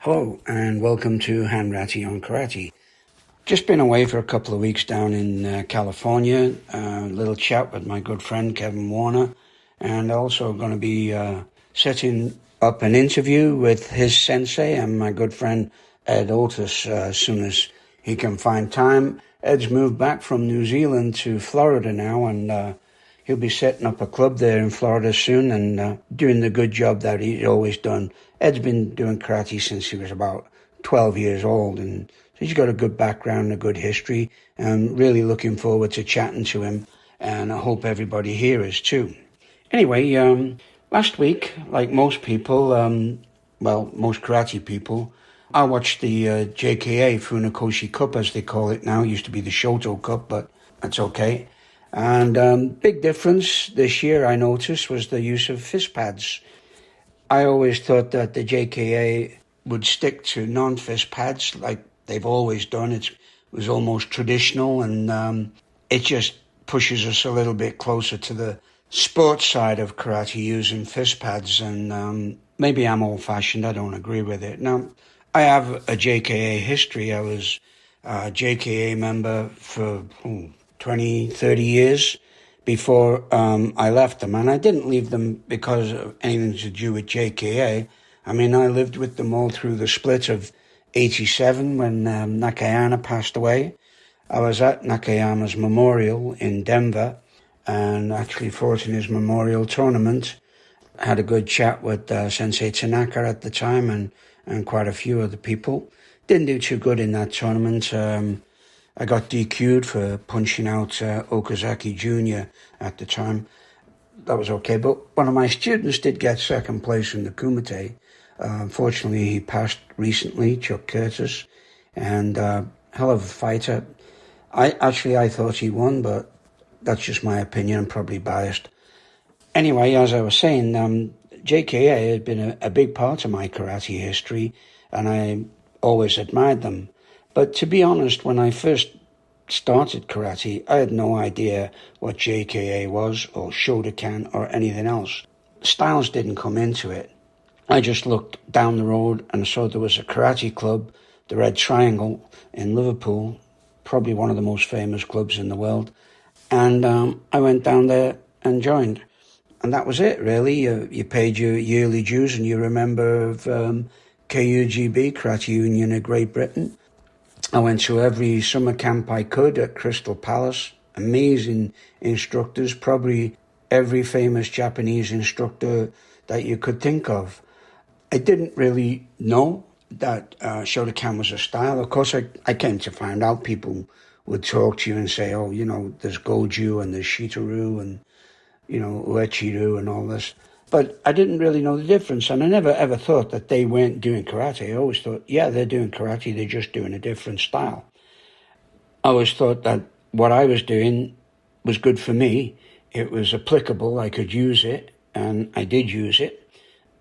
Hello and welcome to Hanratty on Karate. Just been away for a couple of weeks down in California, a little chat with my good friend Kevin Warner, and also going to be setting up an interview with his sensei and my good friend Ed Otis as soon as he can find time. Ed's moved back from New Zealand to Florida now, and he'll be setting up a club there in Florida soon and doing the good job that he's always done. Ed's been doing karate since he was about 12 years old, and he's got a good background, a good history, and really looking forward to chatting to him, and I hope everybody here is too. Anyway, last week, like most people, most karate people, I watched the JKA Funakoshi Cup, as they call it now. It used to be the Shoto Cup, but that's okay. And big difference this year I noticed was the use of fist pads. I always thought that the JKA would stick to non-fist pads like they've always done. It was almost traditional, and it just pushes us a little bit closer to the sports side of karate using fist pads, and maybe I'm old-fashioned. I don't agree with it. Now, I have a JKA history. I was a JKA member for 20, 30 years before I left them. And I didn't leave them because of anything to do with JKA. I mean, I lived with them all through the split of 87 when Nakayama passed away. I was at Nakayama's memorial in Denver and actually fought in his memorial tournament. I had a good chat with Sensei Tanaka at the time and quite a few other people. Didn't do too good in that tournament. I got DQ'd for punching out Okazaki Jr. at the time. That was okay, but one of my students did get second place in the Kumite. Unfortunately, he passed recently, Chuck Curtis, and hell of a fighter. I thought he won, but that's just my opinion. I'm probably biased. Anyway, as I was saying, JKA has been a big part of my karate history, and I always admired them. But to be honest, when I first started karate, I had no idea what JKA was or Shotokan or anything else. Styles didn't come into it. I just looked down the road and saw there was a karate club, the Red Triangle in Liverpool, probably one of the most famous clubs in the world. And I went down there and joined. And that was it, really. You paid your yearly dues and you're a member of KUGB, Karate Union of Great Britain. I went to every summer camp I could at Crystal Palace. Amazing instructors, probably every famous Japanese instructor that you could think of. I didn't really know that Shotokan was a style. Of course, I came to find out people would talk to you and say, oh, there's Goju and there's Shitaru and, Uechiru and all this. But I didn't really know the difference, and I never ever thought that they weren't doing karate. I always thought, yeah, they're doing karate, they're just doing a different style. I always thought that what I was doing was good for me. It was applicable, I could use it, and I did use it.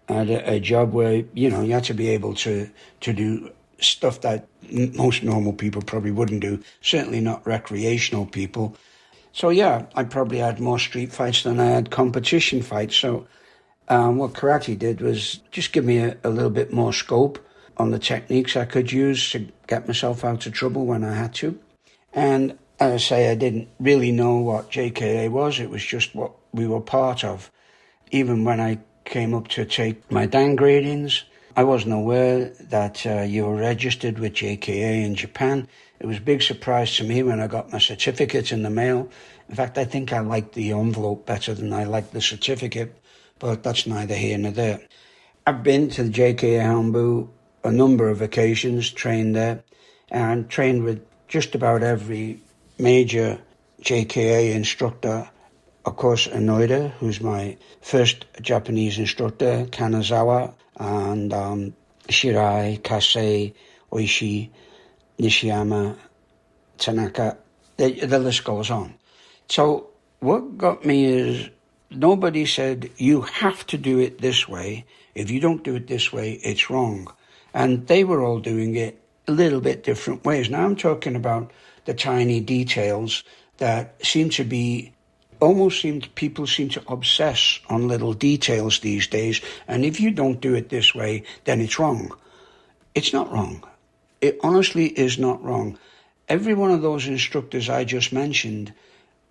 I had a job where, you had to be able to do stuff that most normal people probably wouldn't do, certainly not recreational people. So yeah, I probably had more street fights than I had competition fights, so what karate did was just give me a little bit more scope on the techniques I could use to get myself out of trouble when I had to. And as I say, I didn't really know what JKA was. It was just what we were part of. Even when I came up to take my Dan gradings, I wasn't aware that you were registered with JKA in Japan. It was a big surprise to me when I got my certificate in the mail. In fact, I think I liked the envelope better than I liked the certificate. But that's neither here nor there. I've been to the JKA Hanbu a number of occasions, trained there, and trained with just about every major JKA instructor. Of course, Inoda, who's my first Japanese instructor, Kanazawa, and Shirai, Kasei, Oishi, Nishiyama, Tanaka. The list goes on. So what got me is nobody said, you have to do it this way. If you don't do it this way, it's wrong. And they were all doing it a little bit different ways. Now I'm talking about the tiny details that people seem to obsess on little details these days. And if you don't do it this way, then it's wrong. It's not wrong. It honestly is not wrong. Every one of those instructors I just mentioned,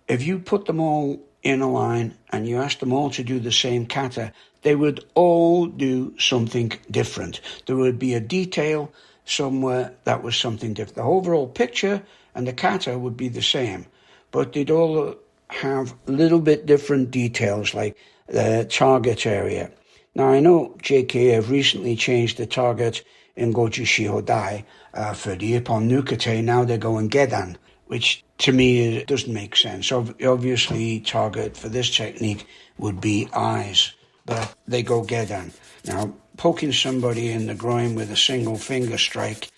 if you put them all in a line and you asked them all to do the same kata, they would all do something different. There would be a detail somewhere that was something different. The overall picture and the kata would be the same, but they'd all have little bit different details, like the target area. Now, I know JK have recently changed the target in Goju Shihodai for the Ippon Nukate. Now they're going Gedan, which to me doesn't make sense. Obviously, target for this technique would be eyes, but they go Gedan. Now, poking somebody in the groin with a single finger strike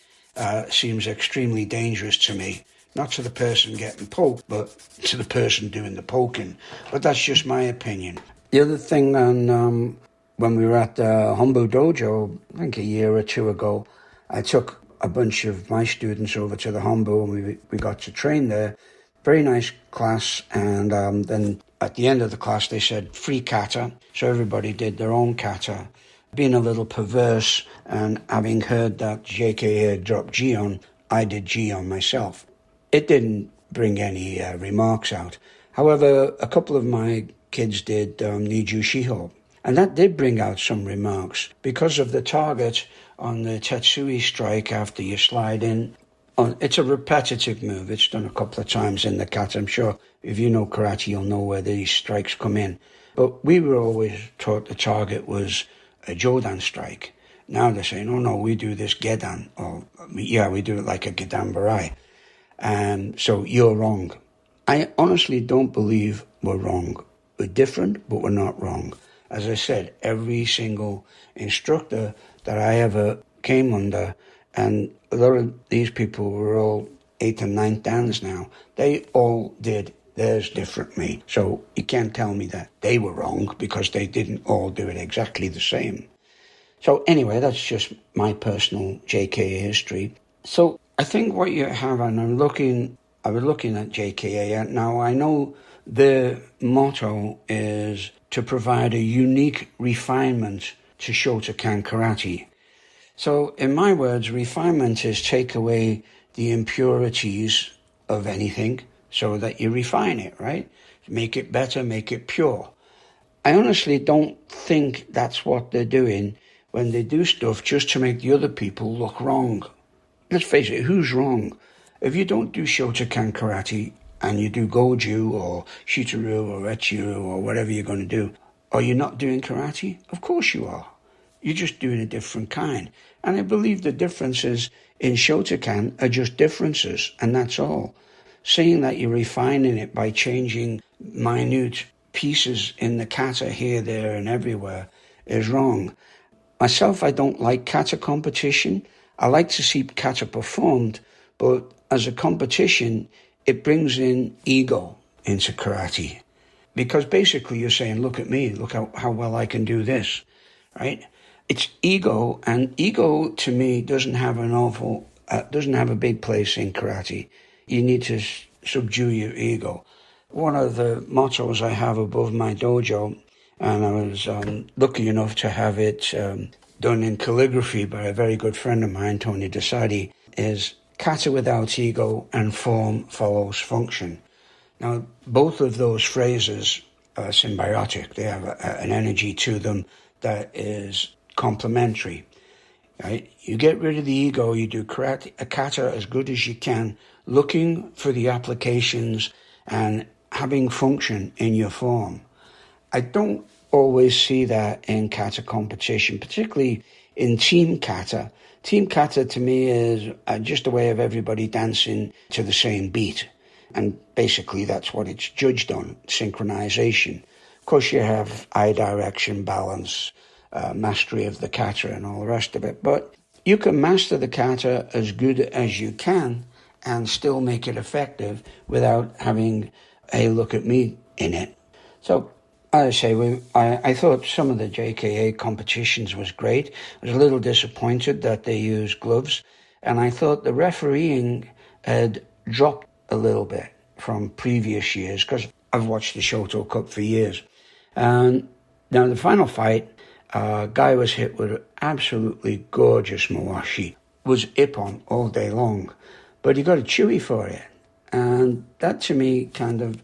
seems extremely dangerous to me. Not to the person getting poked, but to the person doing the poking. But that's just my opinion. The other thing on when we were at the Hombu Dojo, I think a year or two ago, I took a bunch of my students over to the Hombu and we got to train there. Very nice class, and then at the end of the class they said free kata, so everybody did their own kata. Being a little perverse and having heard that JK had dropped Gion, I did Gion myself. It didn't bring any remarks out. However, a couple of my kids did Niju Shiho, and that did bring out some remarks because of the target on the Tetsui strike after you slide in. It's a repetitive move. It's done a couple of times in the kata. I'm sure if you know karate, you'll know where these strikes come in. But we were always taught the target was a Jodan strike. Now they're saying, oh no, we do this Gedan. Or, yeah, we do it like a Gedan Barai. So you're wrong. I honestly don't believe we're wrong. We're different, but we're not wrong. As I said, every single instructor that I ever came under, and a lot of these people were all 8th and 9th dans now, they all did theirs differently. So you can't tell me that they were wrong because they didn't all do it exactly the same. So anyway, that's just my personal JKA history. So I think what you have, and I was looking at JKA, now I know their motto is to provide a unique refinement to Shotokan karate. So in my words, refinement is take away the impurities of anything so that you refine it, right? Make it better, make it pure. I honestly don't think that's what they're doing when they do stuff just to make the other people look wrong. Let's face it, who's wrong? If you don't do Shotokan karate and you do Goju or Shitaru or Echiru or whatever you're going to do, are you not doing karate? Of course you are. You're just doing a different kind. And I believe the differences in Shotokan are just differences, and that's all. Saying that you're refining it by changing minute pieces in the kata here, there, and everywhere is wrong. Myself, I don't like kata competition. I like to see kata performed, but as a competition, it brings in ego into karate. Because basically you're saying, look at me, look how well I can do this, right? It's ego, and ego to me doesn't have a big place in karate. You need to subdue your ego. One of the mottos I have above my dojo, and I was lucky enough to have it done in calligraphy by a very good friend of mine, Tony Desadi, is kata without ego and form follows function. Now, both of those phrases are symbiotic. They have an energy to them that is complementary. Right? You get rid of the ego, you do karate, a kata as good as you can, looking for the applications and having function in your form. I don't always see that in kata competition, particularly in team kata. Team kata to me is just a way of everybody dancing to the same beat. And basically that's what it's judged on, synchronization. Of course you have eye direction, balance, mastery of the kata and all the rest of it. But you can master the kata as good as you can and still make it effective without having a look at me in it. So as I say, I thought some of the JKA competitions was great. I was a little disappointed that they used gloves. And I thought the refereeing had dropped a little bit from previous years, because I've watched the Shoto Cup for years. And now the final fight, guy was hit with an absolutely gorgeous mawashi. was ippon all day long, but you got to chewy for it. And that to me kind of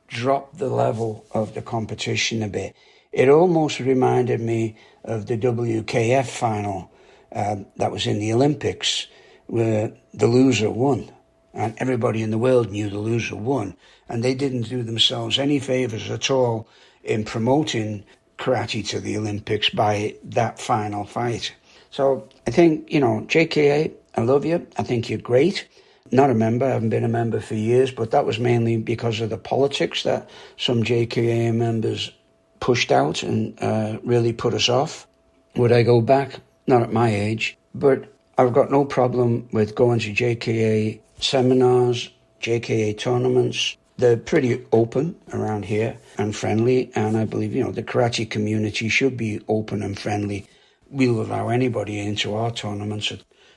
dropped the level of the competition a bit. It almost reminded me of the WKF final that was in the Olympics, where the loser won. And everybody in the world knew the loser won. And they didn't do themselves any favors at all in promoting karate to the Olympics by that final fight. So I think, JKA, I love you. I think you're great. Not a member, I haven't been a member for years, but that was mainly because of the politics that some JKA members pushed out and really put us off. Would I go back? Not at my age, but I've got no problem with going to JKA seminars, JKA tournaments. They're pretty open around here and friendly, and I believe, the karate community should be open and friendly. We'll allow anybody into our tournaments.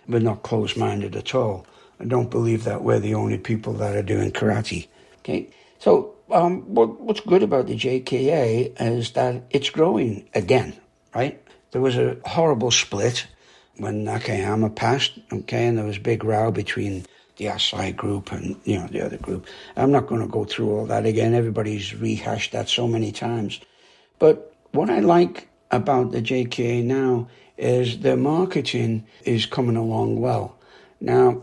We're not closed-minded at all. I don't believe that we're the only people that are doing karate. Okay, so what's good about the JKA is that it's growing again, right? There was a horrible split when Nakayama passed, okay, and there was a big row between the Asai group and, the other group. I'm not going to go through all that again. Everybody's rehashed that so many times. But what I like about the JKA now is their marketing is coming along well. Now,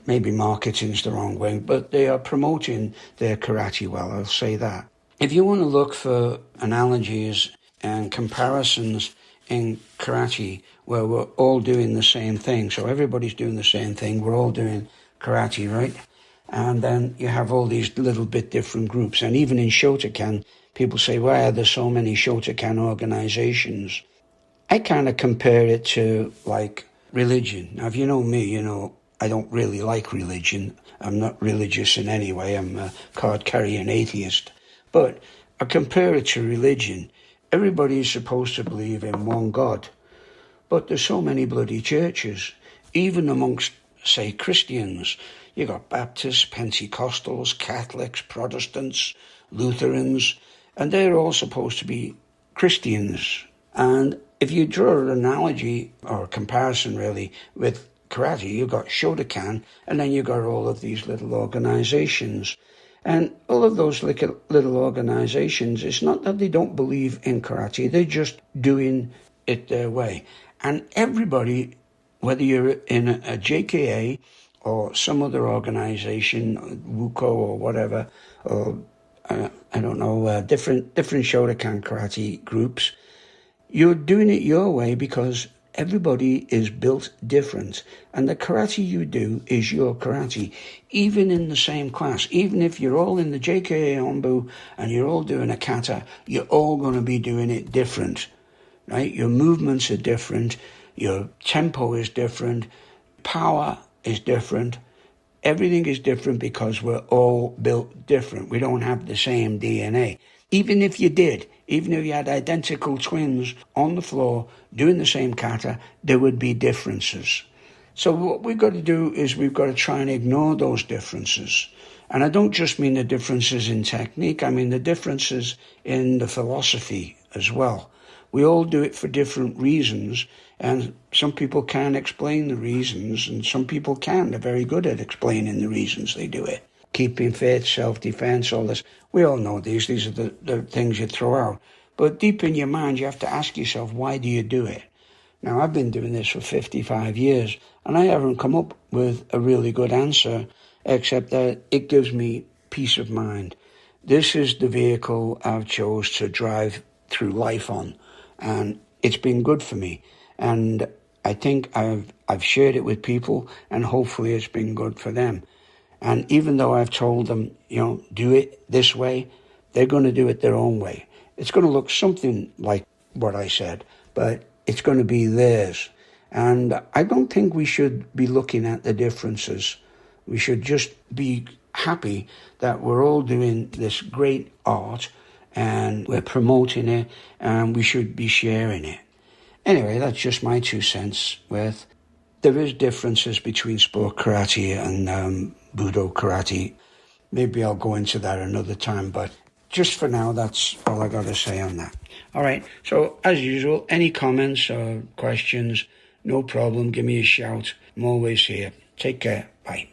maybe marketing's the wrong way, but they are promoting their karate well, I'll say that. If you want to look for analogies and comparisons in karate where we're all doing the same thing, so everybody's doing the same thing, we're all doing karate, right? And then you have all these little bit different groups. And even in Shotokan, people say, why are there so many Shotokan organizations? I kind of compare it to like religion. Now, if you know me, I don't really like religion. I'm not religious in any way. I'm a card-carrying atheist. But I compare it to religion. Everybody is supposed to believe in one God. But there's so many bloody churches. Even amongst, say, Christians, you got Baptists, Pentecostals, Catholics, Protestants, Lutherans, and they're all supposed to be Christians. And if you draw an analogy, or a comparison really, with karate, you've got Shotokan, and then you've got all of these little organizations. And all of those little organizations, it's not that they don't believe in karate, they're just doing it their way. And everybody, whether you're in a JKA or some other organization, WUKO or whatever, or different Shotokan karate groups, you're doing it your way because everybody is built different, and the karate you do is your karate. Even in the same class, even if you're all in the JKA Onbu and you're all doing a kata, you're all going to be doing it different, right? Your movements are different, your tempo is different, power is different. Everything is different because we're all built different. We don't have the same DNA. Even if you had identical twins on the floor doing the same kata, there would be differences. So what we've got to do is we've got to try and ignore those differences. And I don't just mean the differences in technique, I mean the differences in the philosophy as well. We all do it for different reasons, and some people can't explain the reasons, and some people can. They're very good at explaining the reasons they do it. Keeping fit, self-defense, all this. We all know these. These are the things you throw out. But deep in your mind, you have to ask yourself, why do you do it? Now, I've been doing this for 55 years, and I haven't come up with a really good answer, except that it gives me peace of mind. This is the vehicle I've chose to drive through life on, and it's been good for me. And I think I've shared it with people, and hopefully it's been good for them. And even though I've told them, do it this way, they're going to do it their own way. It's going to look something like what I said, but it's going to be theirs. And I don't think we should be looking at the differences. We should just be happy that we're all doing this great art and we're promoting it and we should be sharing it. Anyway, that's just my 2 cents worth. There is differences between sport karate and Budo karate. Maybe I'll go into that another time, but just for now, that's all I got to say on that. All right, so as usual, any comments or questions, no problem. Give me a shout. I'm always here. Take care. Bye.